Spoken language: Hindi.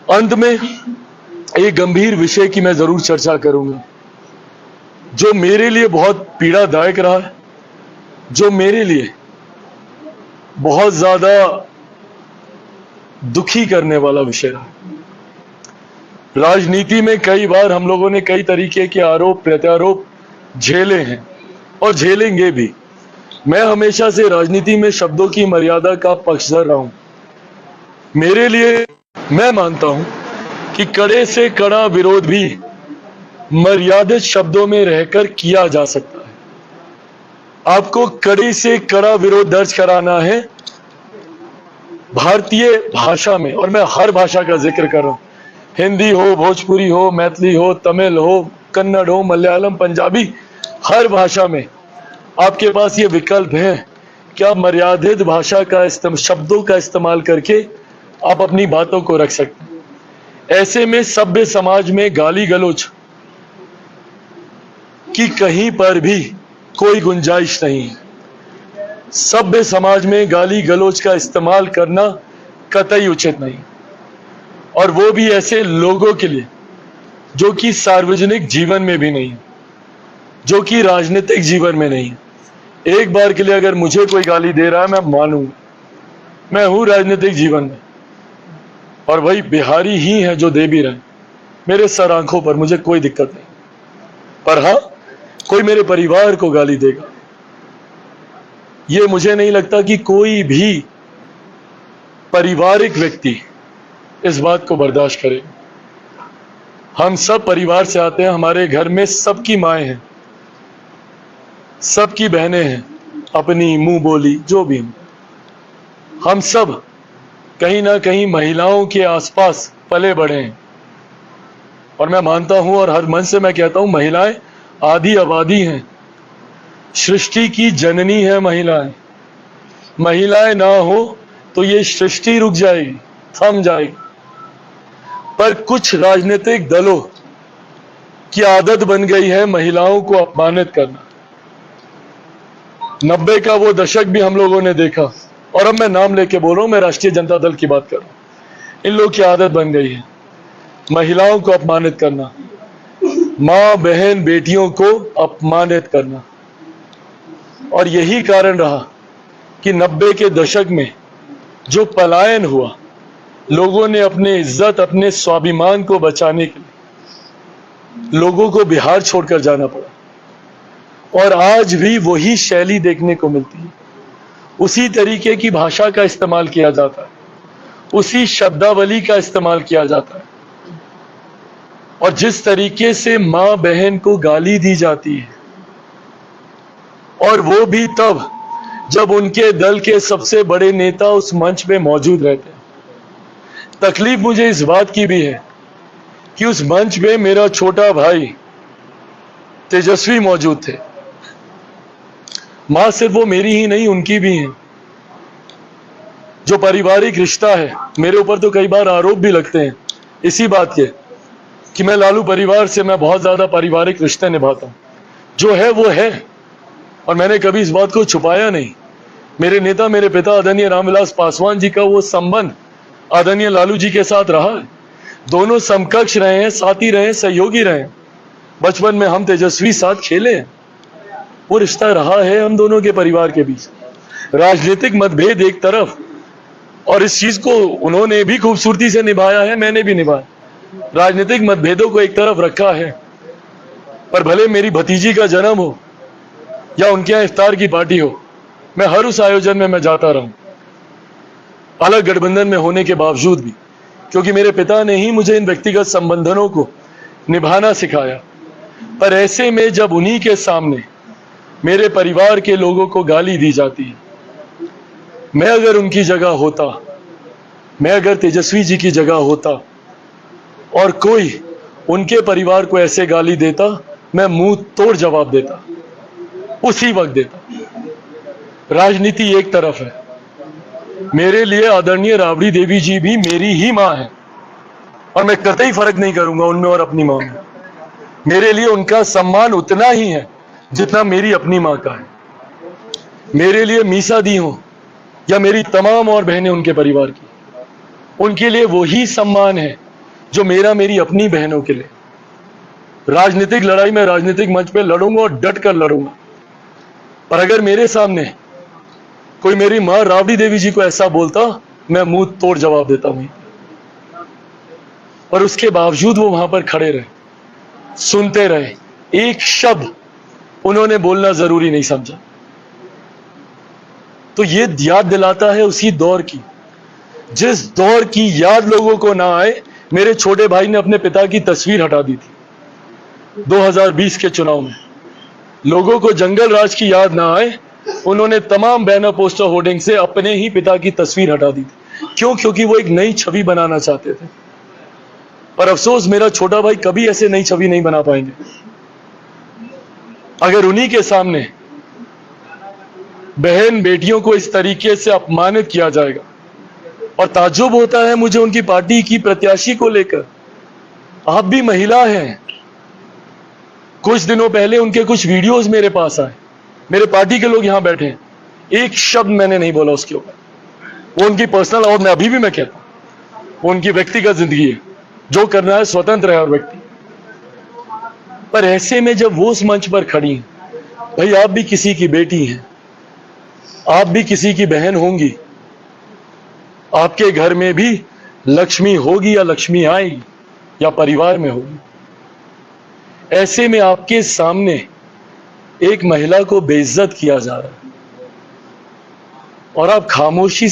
अंत में एक गंभीर विषय की मैं जरूर चर्चा करूंगा, जो मेरे लिए बहुत पीड़ादायक रहा है, जो मेरे लिए बहुत ज्यादा दुखी करने वाला विषय रहा। राजनीति में कई बार हम लोगों ने कई तरीके के आरोप प्रत्यारोप झेले हैं और झेलेंगे भी। मैं हमेशा से राजनीति में शब्दों की मर्यादा का पक्षधर रहा हूं। मेरे लिए मैं मानता हूं कि कड़े से कड़ा विरोध भी मर्यादित शब्दों में रहकर किया जा सकता है। आपको कड़े से कड़ा विरोध दर्ज कराना है भारतीय भाषा में, और मैं हर भाषा का जिक्र कर रहा हूं, हिंदी हो, भोजपुरी हो, मैथिली हो, तमिल हो, कन्नड़ हो, मलयालम, पंजाबी, हर भाषा में आपके पास ये विकल्प है कि आप मर्यादित भाषा का शब्दों का इस्तेमाल करके आप अपनी बातों को रख सकते हैं। ऐसे में सभ्य समाज में गाली गलौज की कहीं पर भी कोई गुंजाइश नहीं है। सभ्य समाज में गाली गलौज का इस्तेमाल करना कतई उचित नहीं, और वो भी ऐसे लोगों के लिए जो कि सार्वजनिक जीवन में भी नहीं है, जो कि राजनीतिक जीवन में नहीं है। एक बार के लिए अगर मुझे कोई गाली दे रहा है, मैं मानूंगा, मैं हूं राजनीतिक जीवन में, और वही बिहारी ही है जो दे भी रहे, मेरे सर आंखों पर, मुझे कोई दिक्कत नहीं। पर हाँ, कोई मेरे परिवार को गाली देगा, ये मुझे नहीं लगता कि कोई भी पारिवारिक व्यक्ति इस बात को बर्दाश्त करे। हम सब परिवार से आते हैं, हमारे घर में सबकी माएँ हैं, सबकी बहनें हैं, अपनी मुंह बोली जो भी हैं। हम सब कहीं ना कहीं महिलाओं के आसपास पले बढ़े हैं, और मैं मानता हूं और हर मन से मैं कहता हूं, महिलाएं आधी आबादी हैं, सृष्टि की जननी है महिलाएं। महिलाएं ना हो तो ये सृष्टि रुक जाएगी, थम जाएगी। पर कुछ राजनीतिक दलों की आदत बन गई है महिलाओं को अपमानित करना। 90 का वो दशक भी हम लोगों ने देखा, और अब मैं नाम लेके बोल रहा हूं, मैं राष्ट्रीय जनता दल की बात कर रहा हूं। इन लोग की आदत बन गई है महिलाओं को अपमानित करना, मां बहन बेटियों को अपमानित करना। और यही कारण रहा कि 90 के दशक में जो पलायन हुआ, लोगों ने अपने इज्जत, अपने स्वाभिमान को बचाने के लिए लोगों को बिहार छोड़कर जाना पड़ा, और आज भी वही शैली देखने को मिलती है। उसी तरीके की भाषा का इस्तेमाल किया जाता है, उसी शब्दावली का इस्तेमाल किया जाता है, और जिस तरीके से मां बहन को गाली दी जाती है, और वो भी तब जब उनके दल के सबसे बड़े नेता उस मंच पे मौजूद रहते हैं। तकलीफ मुझे इस बात की भी है कि उस मंच पे मेरा छोटा भाई तेजस्वी मौजूद थे। मां सिर्फ वो मेरी ही नहीं, उनकी भी है। जो पारिवारिक रिश्ता है, मेरे ऊपर तो कई बार आरोप भी लगते हैं इसी बात के कि मैं लालू परिवार से मैं बहुत ज्यादा पारिवारिक रिश्ते निभाता हूं। जो है वो है, और मैंने कभी इस बात को छुपाया नहीं। मेरे नेता, मेरे पिता आदरणीय रामविलास पासवान जी का वो संबंध आदरणीय लालू जी के साथ रहा है। दोनों समकक्ष रहे हैं, साथी रहे हैं, सहयोगी रहे हैं। बचपन में हम तेजस्वी साथ खेले हैं, वो रिश्ता रहा है हम दोनों के परिवार के बीच। राजनीतिक मतभेद एक तरफ, और इस चीज को उन्होंने भी खूबसूरती से निभाया है, मैंने भी निभाया। राजनीतिक मतभेदों को एक तरफ रखा है, पर भले मेरी भतीजी का जन्म हो या उनके यहाँ इफ्तार की पार्टी हो, मैं हर उस आयोजन में मैं जाता रहूं, अलग गठबंधन में होने के बावजूद भी, क्योंकि मेरे पिता ने ही मुझे इन व्यक्तिगत संबंधों को निभाना सिखाया। पर ऐसे में जब उन्हीं के सामने मेरे परिवार के लोगों को गाली दी जाती है, मैं अगर उनकी जगह होता, मैं अगर तेजस्वी जी की जगह होता और कोई उनके परिवार को ऐसे गाली देता, मैं मुंह तोड़ जवाब देता, उसी वक्त देता। राजनीति एक तरफ है, मेरे लिए आदरणीय राबड़ी देवी जी भी मेरी ही मां है, और मैं कतई फर्क नहीं करूंगा उनमें और अपनी मां में। मेरे लिए उनका सम्मान उतना ही है जितना मेरी अपनी मां का है। मेरे लिए मीसा दी हो या मेरी तमाम और बहनें उनके परिवार की, उनके लिए वही सम्मान है जो मेरा मेरी अपनी बहनों के लिए। राजनीतिक लड़ाई में राजनीतिक मंच पे लड़ूंगा और डट कर लड़ूंगा, पर अगर मेरे सामने कोई मेरी मां राबड़ी देवी जी को ऐसा बोलता, मैं मुंह तोड़ जवाब देता हूं। पर उसके बावजूद वो वहां पर खड़े रहे, सुनते रहे, एक शब्द उन्होंने बोलना जरूरी नहीं समझा। तो ये याद दिलाता है उसी दौर की, जिस दौर की याद लोगों को ना आए। मेरे छोटे भाई ने अपने पिता की तस्वीर हटा दी थी 2020 के चुनाव में। लोगों को जंगल राज की याद ना आए, उन्होंने तमाम बैनर पोस्टर होर्डिंग से अपने ही पिता की तस्वीर हटा दी थी। क्यों? क्योंकि वो एक नई छवि बनाना चाहते थे। पर अफसोस मेरा छोटा भाई कभी ऐसे नई छवि नहीं बना पाएंगे। अगर उन्हीं के सामने बहन बेटियों को इस तरीके से अपमानित किया जाएगा। और ताज्जुब होता है मुझे उनकी पार्टी की प्रत्याशी को लेकर। आप भी महिला हैं। कुछ दिनों पहले उनके कुछ वीडियोस मेरे पास आए, मेरे पार्टी के लोग यहां बैठे हैं, एक शब्द मैंने नहीं बोला उसके ऊपर। वो उनकी पर्सनल, और मैं अभी भी मैं कहता हूं वो उनकी व्यक्तिगत जिंदगी है, जो करना है स्वतंत्र है हर व्यक्ति। पर ऐसे में जब वो उस मंच पर खड़ी हैं, भाई आप भी किसी की बेटी हैं, आप भी किसी की बहन होंगी, आपके घर में भी लक्ष्मी होगी या लक्ष्मी आएगी या परिवार में होगी। ऐसे में आपके सामने एक महिला को बेइज्जत किया जा रहा है और आप खामोशी